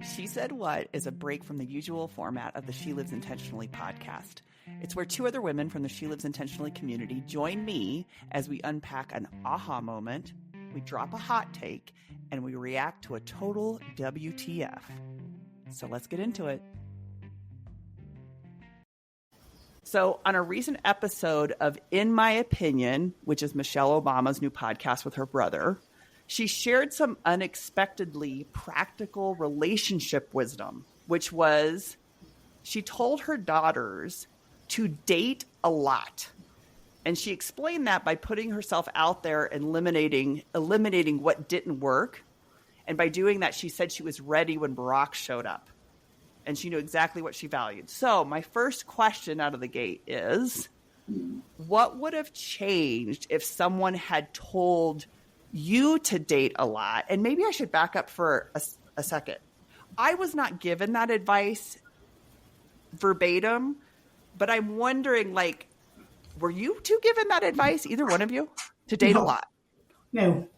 She Said What is a break from the usual format of the She Lives Intentionally podcast. It's where two other women from the She Lives Intentionally community join me as we unpack an aha moment, we drop a hot take, and we react to a total WTF. So let's get into it. So on a recent episode of In My Opinion, which is Michelle Obama's new podcast with her brother, she shared some unexpectedly practical relationship wisdom, which was she told her daughters to date a lot. And she explained that by putting herself out there and eliminating what didn't work. And by doing that, she said she was ready when Barack showed up. And she knew exactly what she valued. So my first question out of the gate is, what would have changed if someone had told you to date a lot? And maybe I should back up for a second. I was not given that advice verbatim, but I'm wondering, like, were you two given that advice, either one of you, to date a lot? No.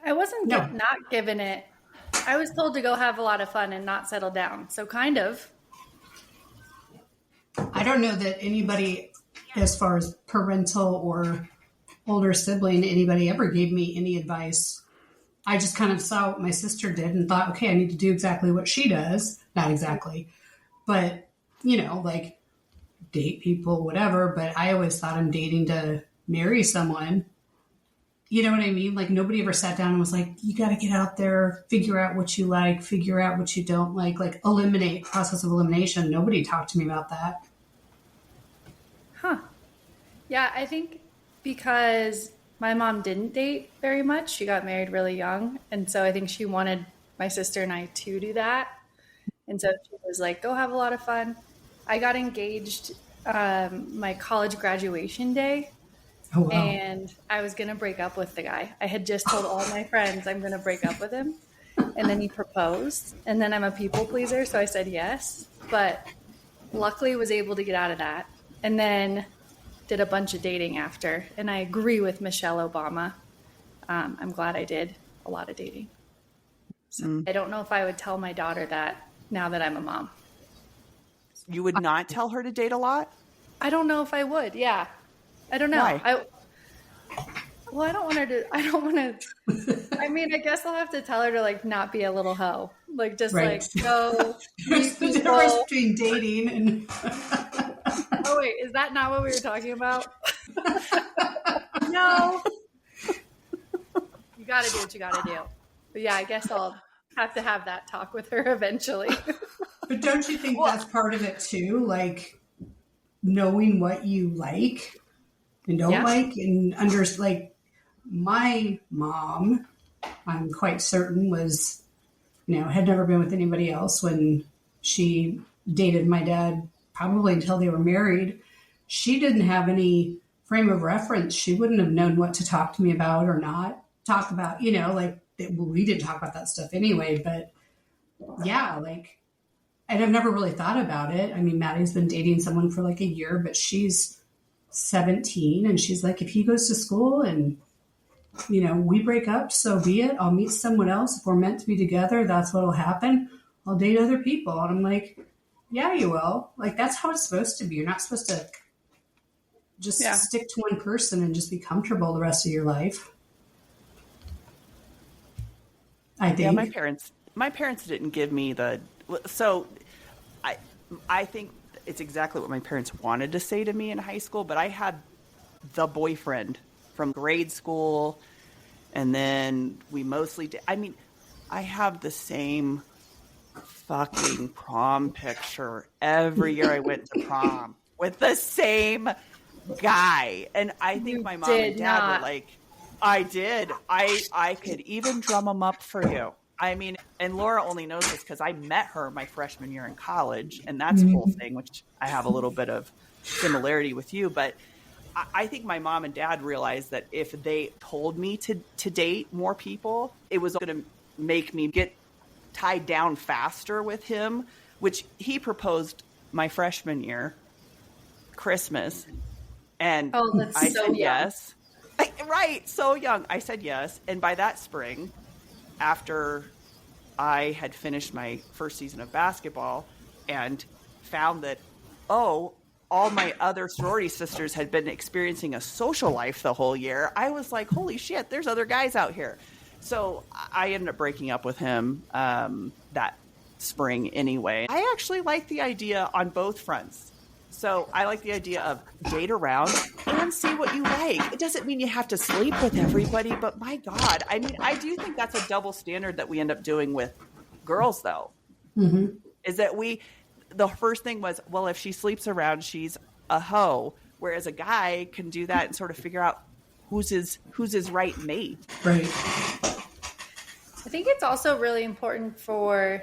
I wasn't not given it. I was told to go have a lot of fun and not settle down. So kind of. I don't know that anybody, as far as parental or older sibling, anybody ever gave me any advice. I just kind of saw what my sister did and thought, okay, I need to do exactly what she does. Not exactly, but, like date people, whatever. But I always thought I'm dating to marry someone. You know what I mean? Like, nobody ever sat down and was like, you got to get out there, figure out what you like, figure out what you don't like process of elimination. Nobody talked to me about that. Huh. Yeah, I think because my mom didn't date very much. She got married really young. And so I think she wanted my sister and I to do that. And so she was like, go have a lot of fun. I got engaged my college graduation day. Oh, wow. And I was going to break up with the guy. I had just told all my friends I'm going to break up with him. And then he proposed. And then I'm a people pleaser, so I said yes. But luckily was able to get out of that. And then did a bunch of dating after. And I agree with Michelle Obama. I'm glad I did a lot of dating. So I don't know if I would tell my daughter that now that I'm a mom. You would not tell her to date a lot? I don't know if I would. Yeah. I don't know. Why? I don't want her to, I mean, I guess I'll have to tell her to like not be a little hoe. Like just right. Like go. There's the difference between dating and. Oh wait, is that not what we were talking about? No. You got to do what you got to do. But yeah, I guess I'll have to have that talk with her eventually. But don't you think that's part of it too? Like knowing what you like and don't like, and like my mom, I'm quite certain was, had never been with anybody else when she dated my dad, probably until they were married. She didn't have any frame of reference. She wouldn't have known what to talk to me about or not talk about, we didn't talk about that stuff anyway, but yeah, like, and I've never really thought about it. I mean, Maddie's been dating someone for like a year, but she's 17 and she's like, if he goes to school and, we break up, so be it. I'll meet someone else. If we're meant to be together, that's what'll happen. I'll date other people. And I'm like, yeah, you will. Like, that's how it's supposed to be. You're not supposed to just stick to one person and just be comfortable the rest of your life. I think. Yeah, my parents didn't give me so I think it's exactly what my parents wanted to say to me in high school, but I had the boyfriend from grade school, and then we mostly did. I mean, I have the same fucking prom picture every year I went to prom with the same guy. And I think my mom and dad were like, I did. I could even drum them up for you. I mean, and Laura only knows this because I met her my freshman year in college, and that's a whole thing, which I have a little bit of similarity with you. But I think my mom and dad realized that if they told me to date more people, it was going to make me get tied down faster with him, which he proposed my freshman year, Christmas. And I said yes. Right. So young. I said yes. And by that spring, after I had finished my first season of basketball and found that, all my other sorority sisters had been experiencing a social life the whole year. I was like, holy shit, there's other guys out here. So I ended up breaking up with him that spring anyway. I actually like the idea on both fronts. So I like the idea of date around and see what you like. It doesn't mean you have to sleep with everybody, but my God, I mean, I do think that's a double standard that we end up doing with girls, though. Mm-hmm. Is that the first thing was, well, if she sleeps around, she's a hoe. Whereas a guy can do that and sort of figure out who's his right mate. Right. I think it's also really important for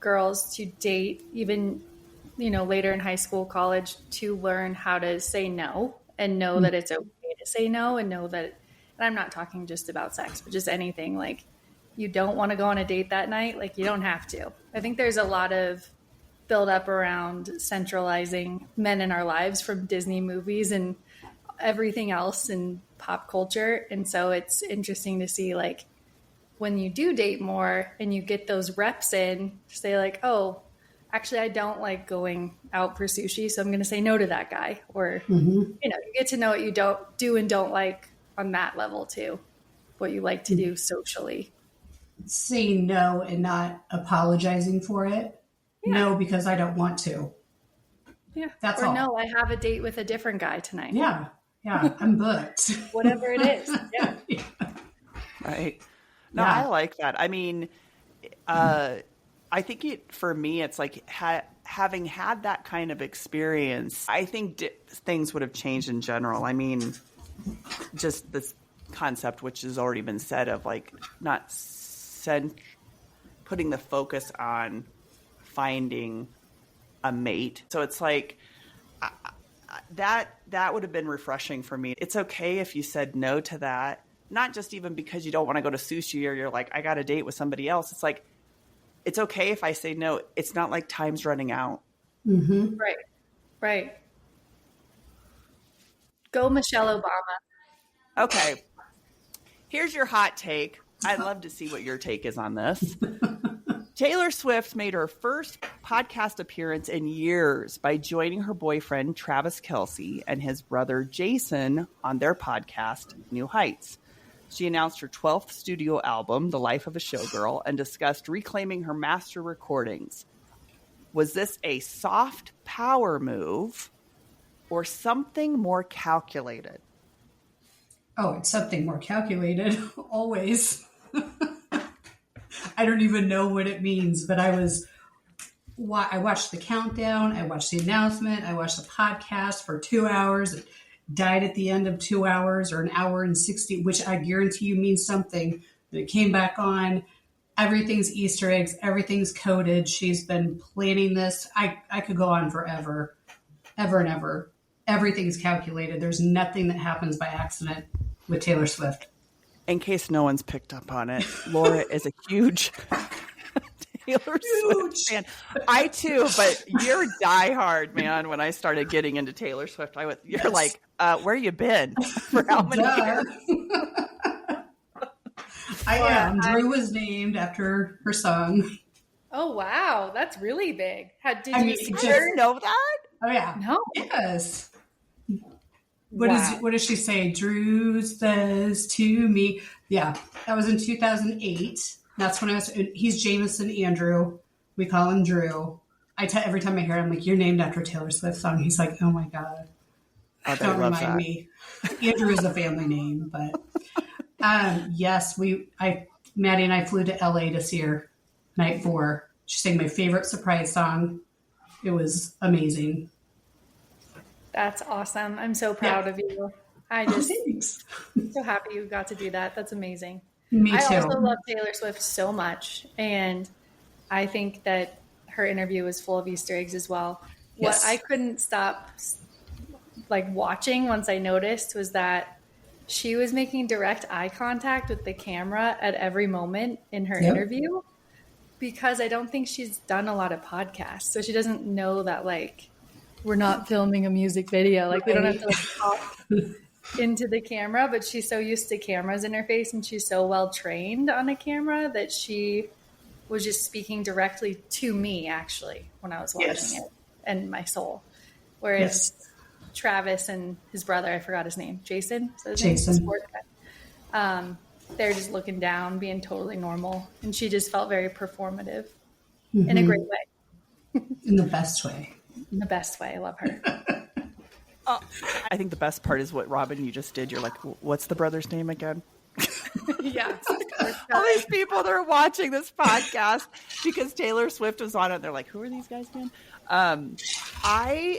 girls to date, even, later in high school, college, to learn how to say no and know that it's okay to say no, and know that, and I'm not talking just about sex, but just anything. Like, you don't want to go on a date that night. Like, you don't have to. I think there's a lot of build up around centralizing men in our lives from Disney movies and everything else in pop culture. And so it's interesting to see, like, when you do date more and you get those reps in, say like, oh, actually, I don't like going out for sushi, so I'm going to say no to that guy. Or, you get to know what you don't do and don't like on that level too, what you like to do socially. Saying no and not apologizing for it. Yeah. No, because I don't want to. Yeah. That's or all. No, I have a date with a different guy tonight. Yeah. I'm booked. Whatever it is. Yeah. Right. No, I like that. I mean, I think for me, it's like having had that kind of experience, I think things would have changed in general. I mean, just this concept, which has already been said, of like not putting the focus on finding a mate. So it's like that would have been refreshing for me. It's okay if you said no to that, not just even because you don't want to go to sushi or you're like, I got a date with somebody else. It's like, it's okay if I say no. It's not like time's running out. Mm-hmm. Right. Go Michelle Obama. Okay. Here's your hot take. I'd love to see what your take is on this. Taylor Swift made her first podcast appearance in years by joining her boyfriend, Travis Kelce, and his brother, Jason, on their podcast, New Heights. She announced her 12th studio album, The Life of a Showgirl, and discussed reclaiming her master recordings. Was this a soft power move or something more calculated? Oh, it's something more calculated, always. I don't even know what it means, but I watched the countdown, I watched the announcement, I watched the podcast for 2 hours. It died at the end of 2 hours, or an hour and 60, which I guarantee you means something. But it came back on. Everything's Easter eggs. Everything's coded. She's been planning this. I could go on forever, ever and ever. Everything's calculated. There's nothing that happens by accident with Taylor Swift. In case no one's picked up on it, Laura is a huge Taylor Swift fan. I too, but you're diehard, man. When I started getting into Taylor Swift, you're like, where you been for how many years? I am. Drew was named after her song. Oh wow, that's really big. Did you know that? Oh yeah. No. Yes. What does she say? Drew says to me. Yeah, that was in 2008. That's when he's Jameson Andrew. We call him Drew. Every time I hear him, I'm like, you're named after a Taylor Swift song. He's like, oh my God. Don't remind me. Andrew is a family name, but yes, Maddie and I flew to LA to see her night 4. She sang my favorite surprise song. It was amazing. That's awesome. I'm so proud of you. I'm so happy you got to do that. That's amazing. Me too. I also love Taylor Swift so much, and I think that her interview was full of Easter eggs as well. Yes. What I couldn't stop watching once I noticed was that she was making direct eye contact with the camera at every moment in her interview, because I don't think she's done a lot of podcasts. So she doesn't know that we're not filming a music video. We don't have to talk into the camera, but she's so used to cameras in her face, and she's so well trained on a camera that she was just speaking directly to me, actually, when I was watching Yes. it, and my soul. Whereas Travis and his brother, I forgot his name, Jason, is that his name? Jason. The sport guy. They're just looking down, being totally normal. And she just felt very performative in a great way. In the best way. In the best way. I love her. I think the best part is what, Robyn, you just did. You're like, what's the brother's name again? Yeah. All these people that are watching this podcast because Taylor Swift was on it. They're like, who are these guys again? I've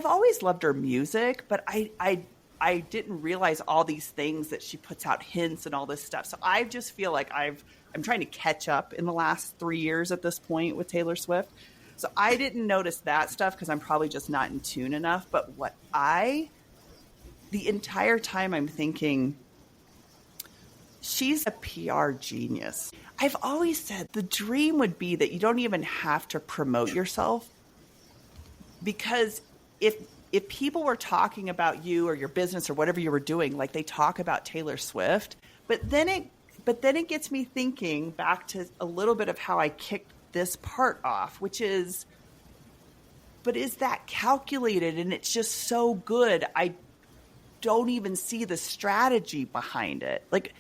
always loved her music, but I didn't realize all these things that she puts out, hints and all this stuff. So I just feel like I'm trying to catch up in the last 3 years at this point with Taylor Swift. So I didn't notice that stuff because I'm probably just not in tune enough. But the entire time I'm thinking, she's a PR genius. I've always said the dream would be that you don't even have to promote yourself, because if people were talking about you or your business or whatever you were doing, like they talk about Taylor Swift, but then it gets me thinking back to a little bit of how I kicked this part off, which is, but is that calculated? And it's just so good. I don't even see the strategy behind it. Like,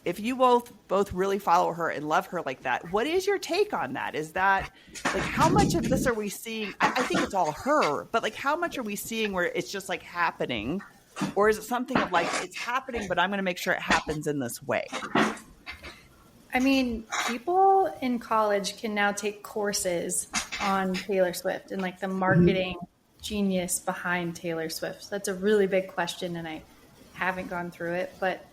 if you both really follow her and love her like that, what is your take on that? Is that, like, how much of this are we seeing? I think it's all her, but like, how much are we seeing where it's just like happening? Or is it something of like, it's happening, but I'm going to make sure it happens in this way? I mean, people in college can now take courses on Taylor Swift and like the marketing genius behind Taylor Swift. So that's a really big question, and I haven't gone through it. But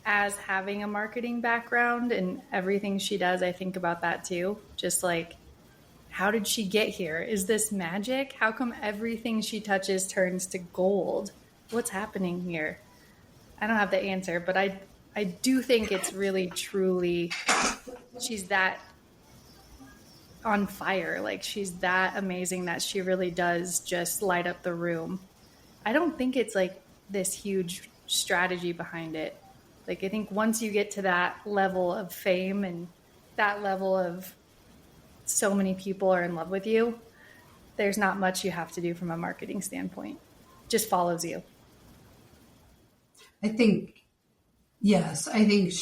as having a marketing background and everything she does, I think about that too. Just like, how did she get here? Is this magic? How come everything she touches turns to gold? What's happening here? I don't have the answer, but I do think it's really, truly, she's that on fire. Like, she's that amazing that she really does just light up the room. I don't think it's like this huge strategy behind it. Like, I think once you get to that level of fame and that level of so many people are in love with you, there's not much you have to do from a marketing standpoint. Just follows you. I think, yes, I think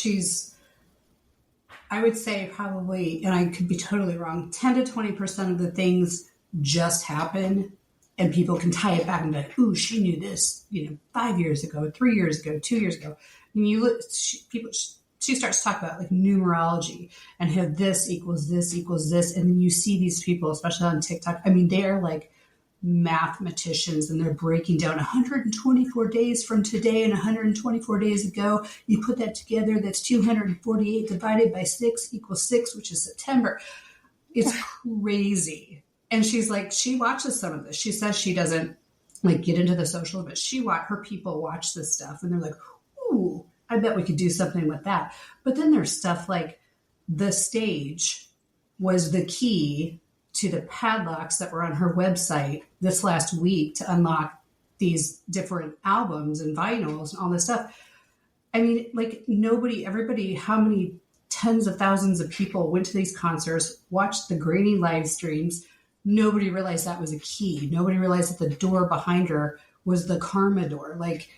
I would say probably, and I could be totally wrong, 10 to 20% of the things just happen and people can tie it back and be like, ooh, she knew this, 5 years ago, 3 years ago, 2 years ago. And you look, she starts to talk about like numerology and how this equals this equals this. And then you see these people, especially on TikTok. I mean, they are like mathematicians, and they're breaking down 124 days from today and 124 days ago. You put that together, that's 248 divided by 6 equals 6, which is September. It's crazy. And she's like, she watches some of this. She says she doesn't like get into the social, but her people watch this stuff and they're like, ooh, I bet we could do something with that. But then there's stuff like the stage was the key to the padlocks that were on her website this last week to unlock these different albums and vinyls and all this stuff. I mean, like everybody, how many tens of thousands of people went to these concerts, watched the grainy live streams. Nobody realized that was a key. Nobody realized that the door behind her was the karma door. Like,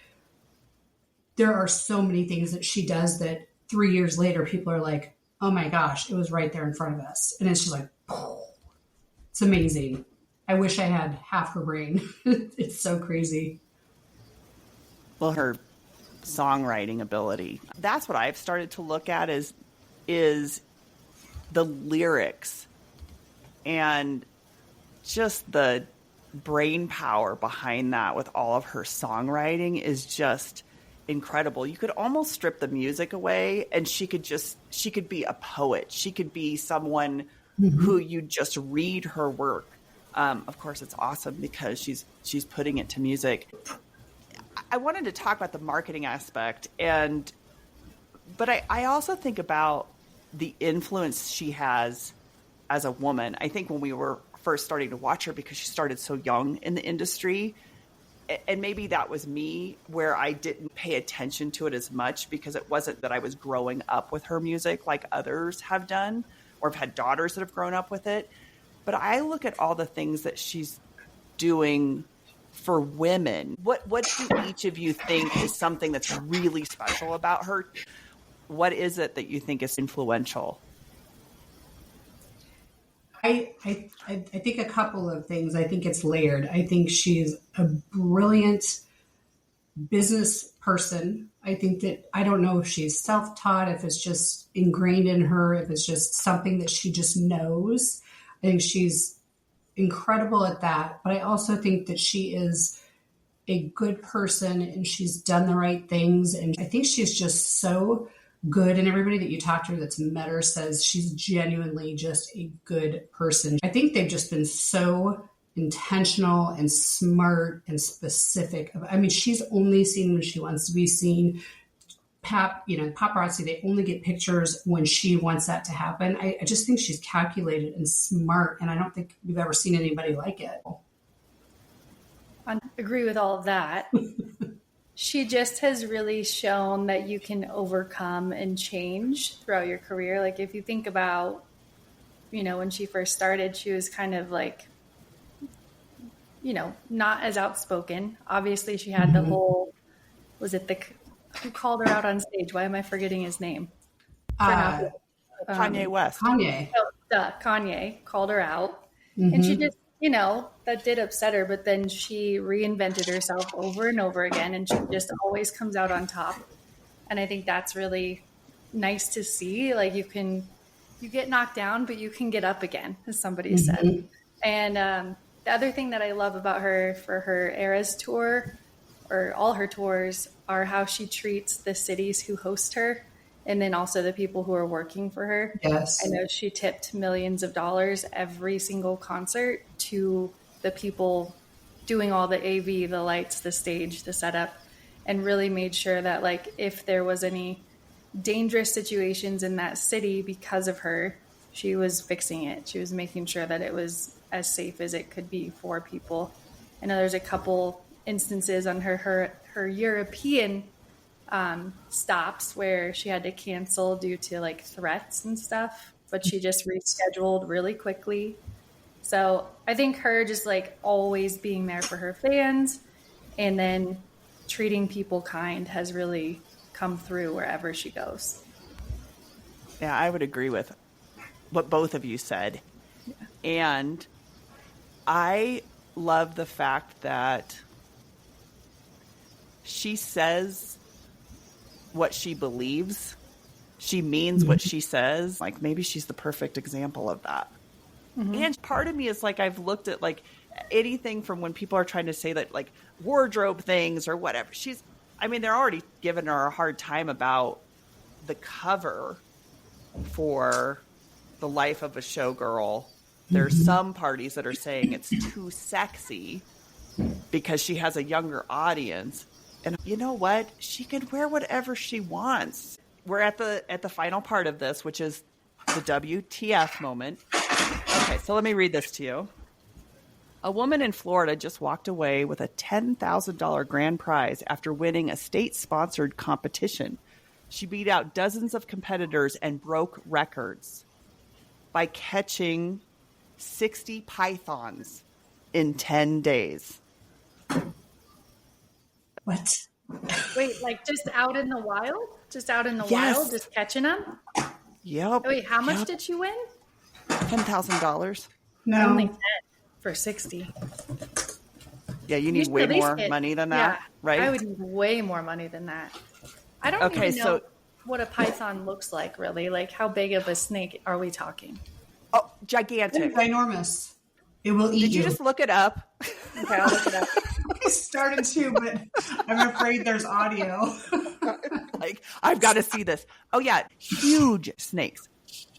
there are so many things that she does that 3 years later, people are like, oh my gosh, it was right there in front of us. And it's just like, it's amazing. I wish I had half her brain. It's so crazy. Well, her songwriting ability, that's what I've started to look at is the lyrics and just the brain power behind that with all of her songwriting is just incredible. You could almost strip the music away and she could be a poet. She could be someone who you just read her work. Of course, it's awesome because she's putting it to music. I wanted to talk about the marketing aspect, but I also think about the influence she has as a woman. I think when we were first starting to watch her, because she started so young in the industry, and maybe that was me where I didn't pay attention to it as much because it wasn't that I was growing up with her music like others have done, or have had daughters that have grown up with it. But I look at all the things that she's doing for women. What do each of you think is something that's really special about her? What is it that you think is influential? I think a couple of things. I think it's layered. I think she's a brilliant business person. I think that, I don't know if she's self-taught, if it's just ingrained in her, if it's just something that she just knows. I think she's incredible at that. But I also think that she is a good person and she's done the right things. And I think she's just so good. And everybody that you talk to that's met her says she's genuinely just a good person. I think they've just been so intentional and smart and specific. I mean, she's only seen when she wants to be seen. Paparazzi, they only get pictures when she wants that to happen. I just think she's calculated and smart, and I don't think we've ever seen anybody like it. I agree with all of that. She just has really shown that you can overcome and change throughout your career. Like if you think about, when she first started, she was kind of like, not as outspoken. Obviously she had the whole, who called her out on stage? Why am I forgetting his name? Kanye West. Kanye called her out. And she just, that did upset her, but then she reinvented herself over and over again, and she just always comes out on top. And I think that's really nice to see. Like you get knocked down, but you can get up again, as somebody said. And the other thing that I love about her for her Eras tour, or all her tours, are how she treats the cities who host her, and then also the people who are working for her. Yes. I know she tipped millions of dollars every single concert to the people doing all the AV, the lights, the stage, the setup, and really made sure that like if there was any dangerous situations in that city because of her, she was fixing it. She was making sure that it was as safe as it could be for people. I know there's a couple instances on her European stops where she had to cancel due to like threats and stuff, but she just rescheduled really quickly. So I think her just like always being there for her fans and then treating people kind has really come through wherever she goes. Yeah, I would agree with what both of you said. Yeah. And I love the fact that she says what she believes. She means what she says. Like maybe she's the perfect example of that. And part of me is like, I've looked at like anything from when people are trying to say that like wardrobe things or whatever. They're already giving her a hard time about the cover for The Life of a Showgirl. There's some parties that are saying it's too sexy because she has a younger audience. And you know what? She can wear whatever she wants. We're at the final part of this, which is the WTF moment. Okay, so let me read this to you. A woman in Florida just walked away with a $10,000 grand prize after winning a state-sponsored competition. She beat out dozens of competitors and broke records by catching 60 pythons in 10 days. What? Wait, like just out in the wild? Just out in the Yes. wild, just catching them? Yep. Wait, how much did she win? $10,000. No. Only 10 for 60. Yeah, you need should way at least more get- money than that, yeah, right? I would need way more money than that. I don't Okay, even know so- what a python looks like, really. Like, how big of a snake are we talking? Oh, gigantic. It's enormous. It will eat Did you just look it up? Okay, I'll look it up. I started to, but I'm afraid there's audio. Like, I've got to see this. Oh, yeah. Huge snakes.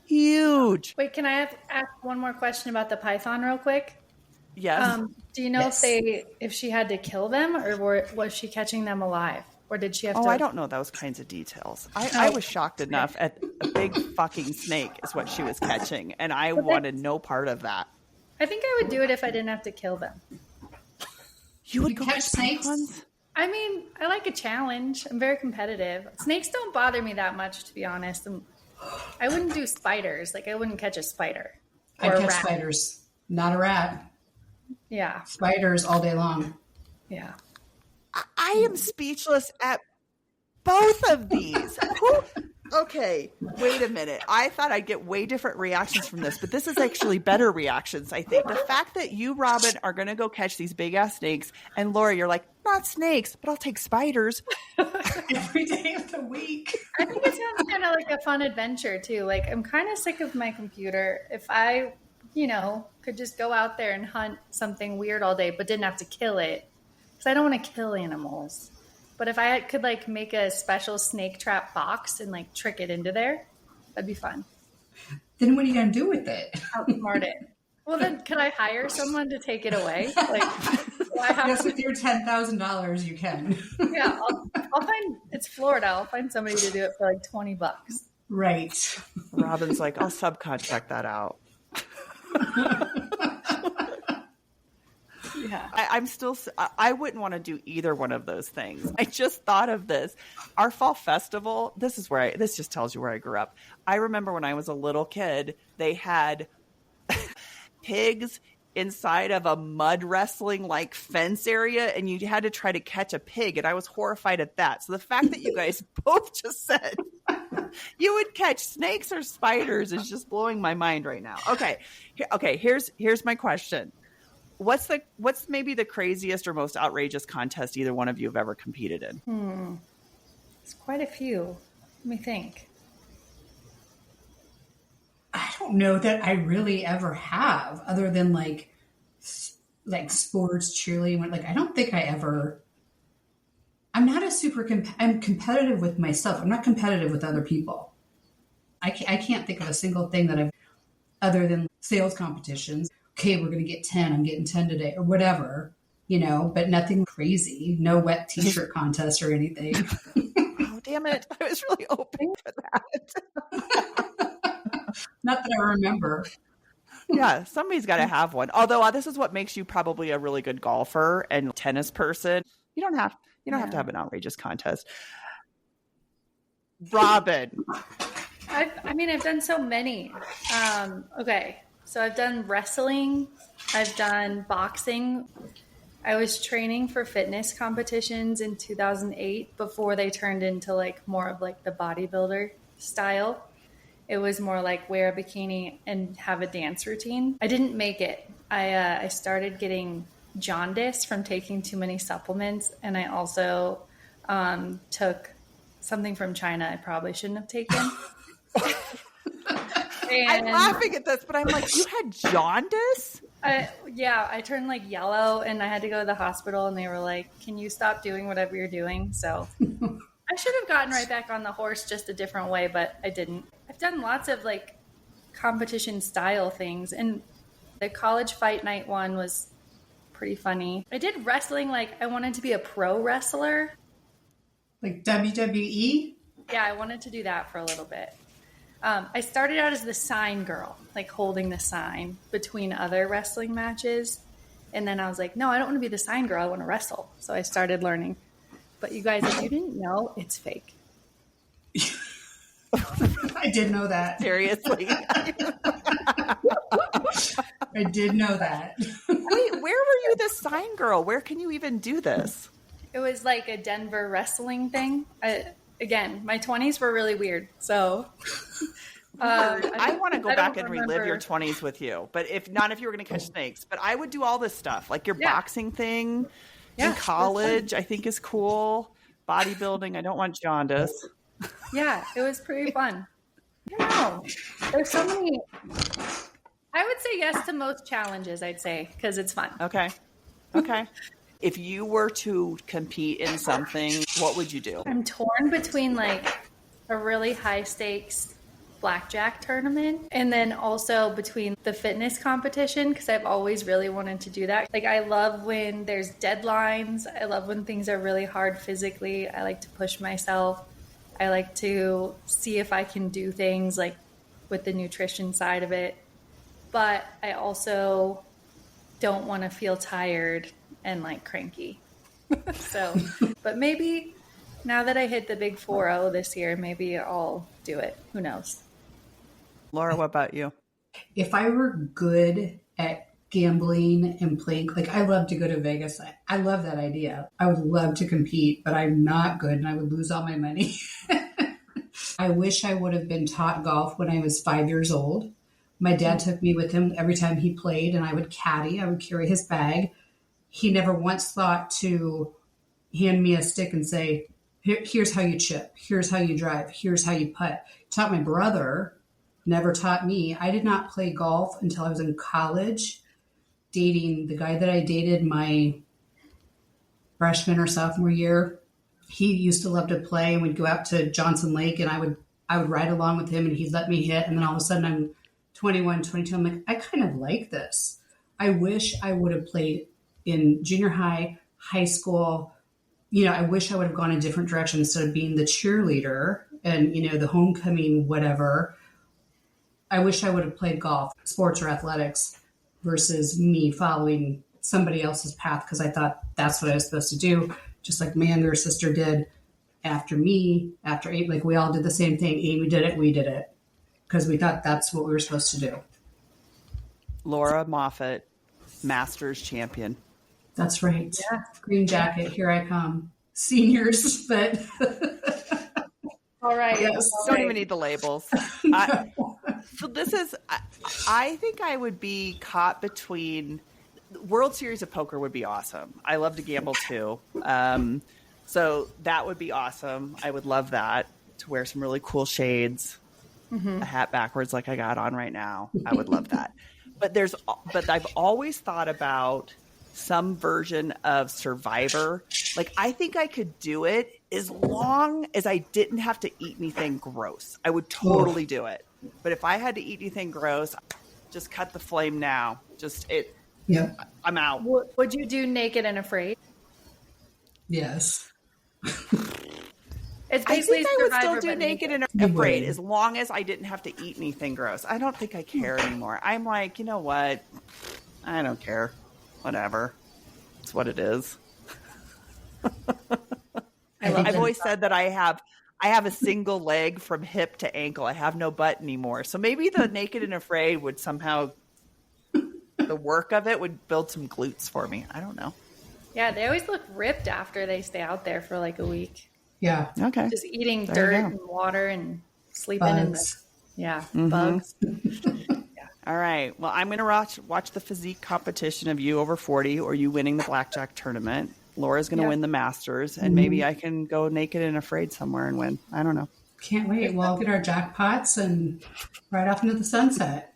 Huge. Wait, can I ask one more question about the python real quick? Yes. Do you know Yes. if she had to kill them, or was she catching them alive? Or did she have to? I don't know those kinds of details. I was shocked enough at a big fucking snake is what she was catching, and I wanted no part of that. I think I would do it if I didn't have to kill them. You would You go catch catch snakes? pythons? I mean, I like a challenge. I'm very competitive. Snakes don't bother me that much, to be honest. I wouldn't do spiders. Like I wouldn't catch a spider. Or I'd a catch rat. spiders, not a rat. Yeah. Spiders all day long. Yeah. I am speechless at both of these. Okay, wait a minute. I thought I'd get way different reactions from this, but this is actually better reactions, I think. The fact that you, Robyn, are going to go catch these big-ass snakes, and Laura, you're like, not snakes, but I'll take spiders. Every day of the week. I think it sounds kind of like a fun adventure, too. Like, I'm kind of sick of my computer. If I, could just go out there and hunt something weird all day, but didn't have to kill it, because I don't want to kill animals. But if I could make a special snake trap box and trick it into there, that'd be fun. Then what are you going to do with it? Outsmart it. Well, then could I hire someone to take it away? Do I have Yes, with your $10,000, you can. Yeah, I'll find. It's Florida. I'll find somebody to do it for $20. Right. Robyn's like, I'll subcontract that out. Yeah. I wouldn't want to do either one of those things. I just thought of this. Our fall festival, this just tells you where I grew up. I remember when I was a little kid, they had pigs inside of a mud wrestling fence area, and you had to try to catch a pig, and I was horrified at that. So the fact that you guys both just said you would catch snakes or spiders is just blowing my mind right now. Okay, here's my question. What's maybe the craziest or most outrageous contest either one of you have ever competed in? It's quite a few. Let me think. I don't know that I really ever have, other than sports, cheerleading. I don't think I ever. I'm not I'm competitive with myself. I'm not competitive with other people. I can't think of a single thing that I've, other than sales competitions. Okay, we're going to get 10. I'm getting 10 today or whatever, but nothing crazy. No wet t-shirt contest or anything. Oh, damn it. I was really hoping for that. Not that I remember. Yeah, somebody's got to have one. Although this is what makes you probably a really good golfer and tennis person. You don't have to have an outrageous contest. Robyn. I've done so many. Okay. So I've done wrestling. I've done boxing. I was training for fitness competitions in 2008 before they turned into more of the bodybuilder style. It was more wear a bikini and have a dance routine. I didn't make it. I started getting jaundice from taking too many supplements, and I also took something from China I probably shouldn't have taken. I'm laughing at this, but I'm like, you had jaundice? I turned yellow, and I had to go to the hospital, and they were like, can you stop doing whatever you're doing? So I should have gotten right back on the horse just a different way, but I didn't. I've done lots of competition style things, and the college fight night one was pretty funny. I did wrestling. I wanted to be a pro wrestler. WWE? Yeah, I wanted to do that for a little bit. I started out as the sign girl, holding the sign between other wrestling matches. And then I was like, no, I don't want to be the sign girl. I want to wrestle. So I started learning. But you guys, if you didn't know, it's fake. I did know that. Seriously. I did know that. Wait, where were you the sign girl? Where can you even do this? It was a Denver wrestling thing. Again, my 20s were really weird. So I want to go back and remember. relive your 20s with you. But if you were going to catch snakes. But I would do all this stuff. Your boxing thing in college, I think is cool. Bodybuilding, I don't want jaundice. Yeah, it was pretty fun. I don't know. There's so many. I would say yes to most challenges, I'd say, because it's fun. Okay. If you were to compete in something, what would you do? I'm torn between a really high stakes blackjack tournament and then also between the fitness competition, because I've always really wanted to do that. I love when there's deadlines. I love when things are really hard physically. I like to push myself. I like to see if I can do things with the nutrition side of it. But I also don't want to feel tired and cranky. So, but maybe now that I hit the big 4-0 this year, maybe I'll do it. Who knows? Laura, what about you? If I were good at gambling and playing, like I love to go to Vegas. I love that idea. I would love to compete, but I'm not good and I would lose all my money. I wish I would have been taught golf when I was 5 years old. My dad took me with him every time he played, and I would caddy. I would carry his bag. He never once thought to hand me a stick and say, here's how you chip. Here's how you drive. Here's how you putt. He taught my brother, never taught me. I did not play golf until I was in college, dating the guy that I dated my freshman or sophomore year. He used to love to play, and we'd go out to Johnson Lake, and I would ride along with him, and he'd let me hit. And then all of a sudden I'm 21, 22. I'm like, I kind of like this. I wish I would have played in junior high, high school. I wish I would have gone a different direction instead of being the cheerleader and, the homecoming, whatever. I wish I would have played golf, sports or athletics versus me following somebody else's path because I thought that's what I was supposed to do. Just like my younger sister did after me, after Amy, like we all did the same thing. Amy did it, we did it because we thought that's what we were supposed to do. Laura Moffitt, Masters champion. That's right. Yeah. Green jacket, here I come. Seniors, but all right. Yes. Don't even need the labels. So this is, I think I would be caught between. World Series of Poker would be awesome. I love to gamble too. So that would be awesome. I would love that, to wear some really cool shades, a hat backwards like I got on right now. I would love that. But I've always thought about some version of Survivor. Like, I think I could do it as long as I didn't have to eat anything gross. I would totally do it. But if I had to eat anything gross, just cut the flame now. Yep. I'm out. Would you do Naked and Afraid? Yes. It's I basically think I would Survivor, still do but Naked and Afraid as long as I didn't have to eat anything gross. I don't think I care anymore. I'm like, you know what? I don't care. Whatever. It's what it is. I've always said that I have a single leg from hip to ankle. I have no butt anymore. So maybe the Naked and Afraid would somehow, the work of it would build some glutes for me. I don't know. Yeah, they always look ripped after they stay out there for like a week. Yeah. Okay. Just eating There dirt you go. and water and sleeping Bugs. bugs. All right. Well, I'm going to watch the physique competition of you over 40 or you winning the blackjack tournament. Laura's going to win the Masters, and maybe I can go Naked and Afraid somewhere and win. I don't know. Can't wait. We'll all get our jackpots and ride off into the sunset.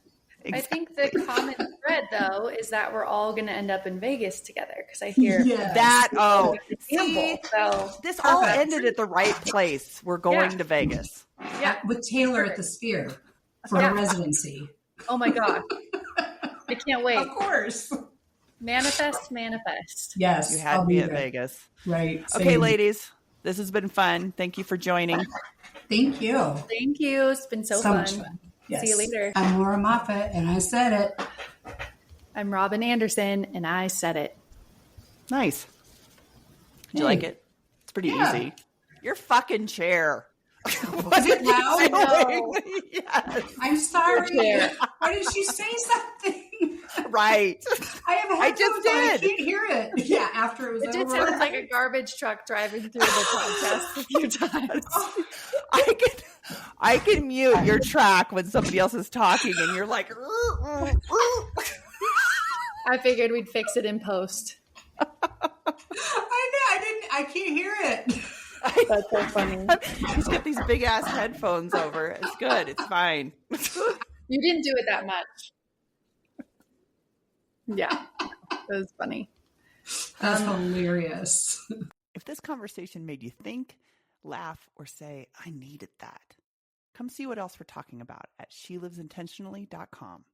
I think the common thread, though, is that we're all going to end up in Vegas together because I hear that. Oh, gamble. So this all ended at the right place. We're going to Vegas. Yeah, with Taylor at the Sphere for a residency. Oh my god, I can't wait. Of course. Manifest. Yes. You had me at Vegas. Right. Okay, same. ladies. This has been fun. Thank you for joining. Thank you. Thank you. It's been so Much fun. Yes. See you later. I'm Laura Moffitt, and I said it. I'm Robyn Anderson, and I said it. Nice. Did you like it? It's pretty easy. Your fucking chair. Was it loud? No. Yes. I'm sorry. Why didn't you say something? Right. I have a I just headphones on. I did. can't hear it. Yeah, after it was It did over. sound like a garbage truck driving through the podcast a few times. I can mute your track when somebody else is talking and you're like, I figured we'd fix it in post. I know. I can't hear it. That's so funny. Just get these big ass headphones over. It's good. It's fine. You didn't do it that much. Yeah, that was funny. That's hilarious. If this conversation made you think, laugh, or say, I needed that, come see what else we're talking about at sheliveintentionally.com.